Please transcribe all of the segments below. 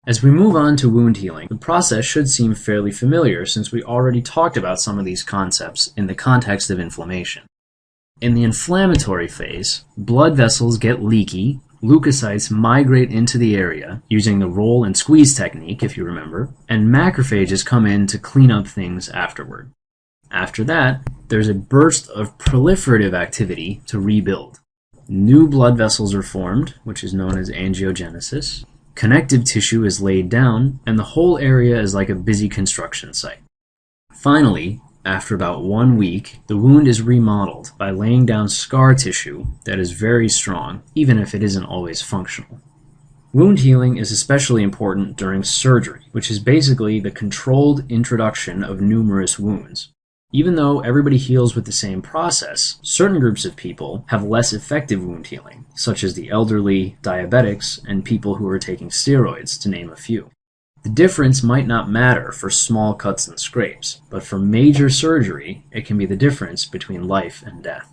As we move on to wound healing, the process should seem fairly familiar since we already talked about some of these concepts in the context of inflammation. In the inflammatory phase, blood vessels get leaky, leukocytes migrate into the area using the roll and squeeze technique, if you remember, and macrophages come in to clean up things afterward. After that, there's a burst of proliferative activity to rebuild. New blood vessels are formed, which is known as angiogenesis. Connective tissue is laid down, and the whole area is like a busy construction site. Finally, after about 1 week, the wound is remodeled by laying down scar tissue that is very strong, even if it isn't always functional. Wound healing is especially important during surgery, which is basically the controlled introduction of numerous wounds. Even though everybody heals with the same process, certain groups of people have less effective wound healing, such as the elderly, diabetics, and people who are taking steroids, to name a few. The difference might not matter for small cuts and scrapes, but for major surgery, it can be the difference between life and death.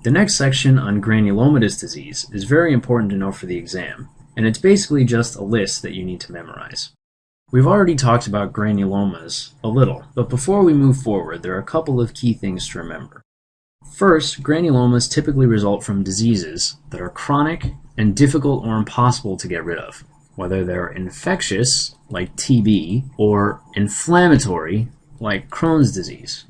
The next section on granulomatous disease is very important to know for the exam, and it's basically just a list that you need to memorize. We've already talked about granulomas a little, but before we move forward, there are a couple of key things to remember. First, granulomas typically result from diseases that are chronic and difficult or impossible to get rid of, whether they're infectious, like TB, or inflammatory, like Crohn's disease.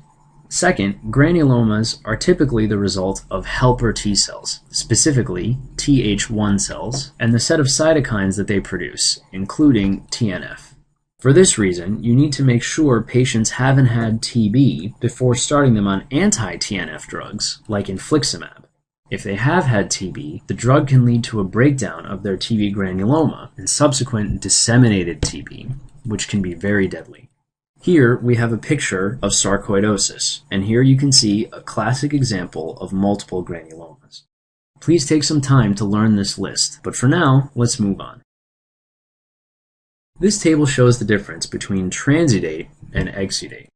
Second, granulomas are typically the result of helper T cells, specifically Th1 cells, and the set of cytokines that they produce, including TNF. For this reason, you need to make sure patients haven't had TB before starting them on anti-TNF drugs, like infliximab. If they have had TB, the drug can lead to a breakdown of their TB granuloma and subsequent disseminated TB, which can be very deadly. Here we have a picture of sarcoidosis, and here you can see a classic example of multiple granulomas. Please take some time to learn this list, but for now, let's move on. This table shows the difference between transudate and exudate.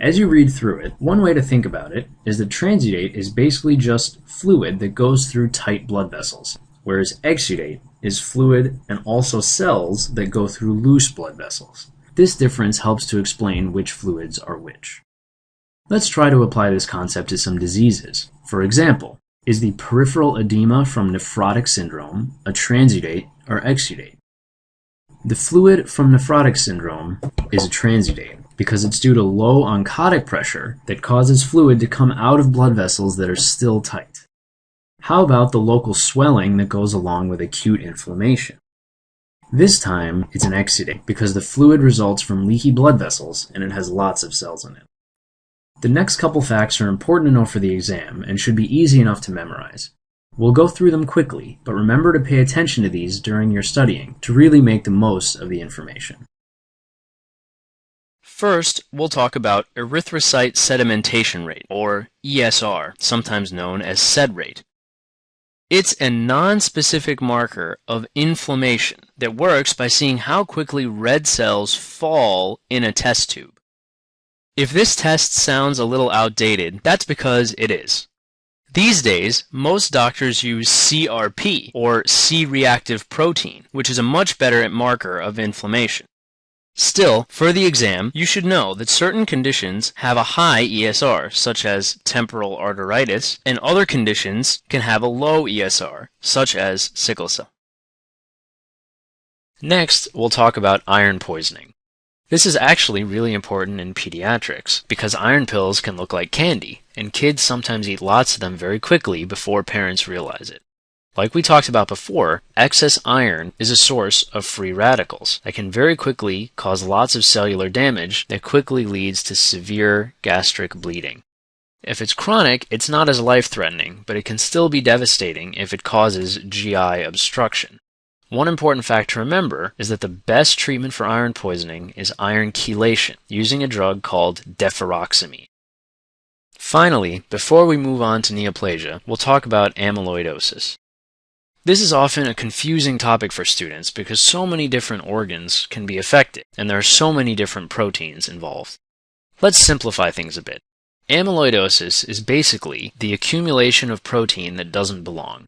As you read through it, one way to think about it is that transudate is basically just fluid that goes through tight blood vessels, whereas exudate is fluid and also cells that go through loose blood vessels. This difference helps to explain which fluids are which. Let's try to apply this concept to some diseases. For example, is the peripheral edema from nephrotic syndrome a transudate or exudate? The fluid from nephrotic syndrome is a transudate because it's due to low oncotic pressure that causes fluid to come out of blood vessels that are still tight. How about the local swelling that goes along with acute inflammation? This time, it's an exudate because the fluid results from leaky blood vessels and it has lots of cells in it. The next couple facts are important to know for the exam and should be easy enough to memorize. We'll go through them quickly, but remember to pay attention to these during your studying to really make the most of the information. First, we'll talk about erythrocyte sedimentation rate, or ESR, sometimes known as SED rate. It's a non-specific marker of inflammation that works by seeing how quickly red cells fall in a test tube. If this test sounds a little outdated, that's because it is. These days, most doctors use CRP, or C-reactive protein, which is a much better marker of inflammation. Still, for the exam, you should know that certain conditions have a high ESR, such as temporal arteritis, and other conditions can have a low ESR, such as sickle cell. Next, we'll talk about iron poisoning. This is actually really important in pediatrics because iron pills can look like candy, and kids sometimes eat lots of them very quickly before parents realize it. Like we talked about before, excess iron is a source of free radicals that can very quickly cause lots of cellular damage that quickly leads to severe gastric bleeding. If it's chronic, it's not as life-threatening, but it can still be devastating if it causes GI obstruction. One important fact to remember is that the best treatment for iron poisoning is iron chelation, using a drug called deferoxamine. Finally, before we move on to neoplasia, we'll talk about amyloidosis. This is often a confusing topic for students because so many different organs can be affected, and there are so many different proteins involved. Let's simplify things a bit. Amyloidosis is basically the accumulation of protein that doesn't belong.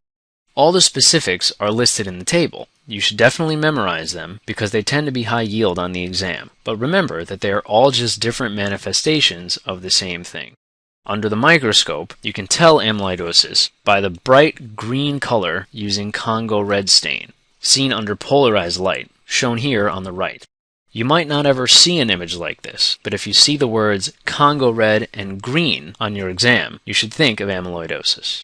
All the specifics are listed in the table. You should definitely memorize them because they tend to be high yield on the exam, but remember that they are all just different manifestations of the same thing. Under the microscope, you can tell amyloidosis by the bright green color using Congo red stain, seen under polarized light, shown here on the right. You might not ever see an image like this, but if you see the words Congo red and green on your exam, you should think of amyloidosis.